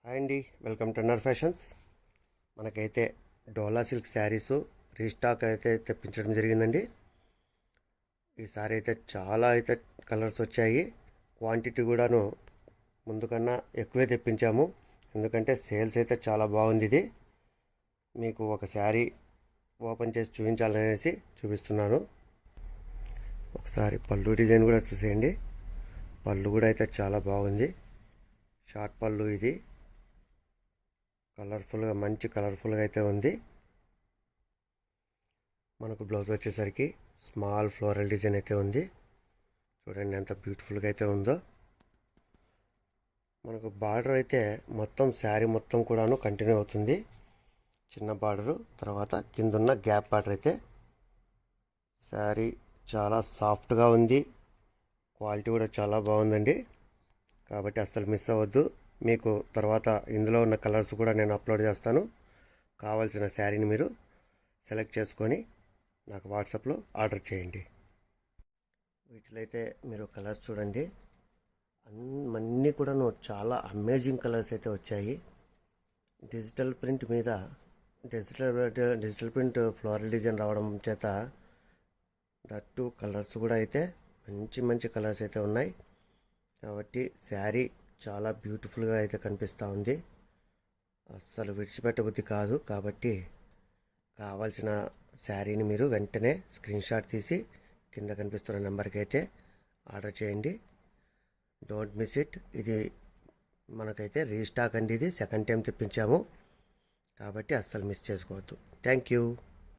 Hi అండి, welcome to అన్నర్ fashions. మనకైతే డోలా silk saris restock అయితే తెప్పించడం జరిగిందండి. ఈసారి అయితే చాలా కలర్స్ వచ్చాయి. క్వాంటిటీ కూడాను ముందు కన్నా ఎక్కువే తెప్పించాము, ఎందుకంటే సేల్స్ అయితే చాలా బాగుంది. ఇది మీకు ఒక శారీ ఓపెన్ చేసి చూపించాలనేసి చూపిస్తున్నాను. ఒకసారి పళ్ళు డిజైన్ కూడా చూసేయండి. పళ్ళు కూడా అయితే చాలా బాగుంది. షార్ట్ పళ్ళు, ఇది కలర్ఫుల్గా మంచి కలర్ఫుల్గా అయితే ఉంది. మనకు బ్లౌజ్ వచ్చేసరికి స్మాల్ ఫ్లోరల్ డిజైన్ అయితే ఉంది. చూడండి ఎంత బ్యూటిఫుల్గా అయితే ఉందో. మనకు బార్డర్ అయితే మొత్తం శారీ మొత్తం కూడాను కంటిన్యూ అవుతుంది. చిన్న బార్డరు, తర్వాత కిందున్న గ్యాప్ బార్డర్ అయితే. శారీ చాలా సాఫ్ట్గా ఉంది, క్వాలిటీ కూడా చాలా బాగుందండి. కాబట్టి అస్సలు మిస్ అవ్వద్దు. మీకు తర్వాత ఇందులో ఉన్న కలర్స్ కూడా నేను అప్లోడ్ చేస్తాను. కావాల్సిన శారీని మీరు సెలెక్ట్ చేసుకొని నాకు వాట్సాప్లో ఆర్డర్ చేయండి. వీటిలో అయితే మీరు కలర్స్ చూడండి, అన్నీ కూడాను చాలా అమేజింగ్ కలర్స్ అయితే వచ్చాయి. డిజిటల్ ప్రింట్ మీద డిజిటల్ ప్రింట్ ఫ్లోరల్ డిజైన్ రావడం చేత దట్టు కలర్స్ కూడా అయితే మంచి మంచి కలర్స్ అయితే ఉన్నాయి. కాబట్టి శారీ చాలా బ్యూటిఫుల్గా అయితే కనిపిస్తూ ఉంది. అస్సలు విడిచిపెట్టబుద్ధి కాదు. కాబట్టి కావాల్సిన శారీని మీరు వెంటనే స్క్రీన్ షాట్ తీసి కింద కనిపిస్తున్న నెంబర్కి అయితే ఆర్డర్ చేయండి. Don't miss it. ఇది మనకైతే రీస్టాక్ అండి. ఇది సెకండ్ టైం తెప్పించాము, కాబట్టి అస్సలు మిస్ చేసుకోవద్దు. Thank you.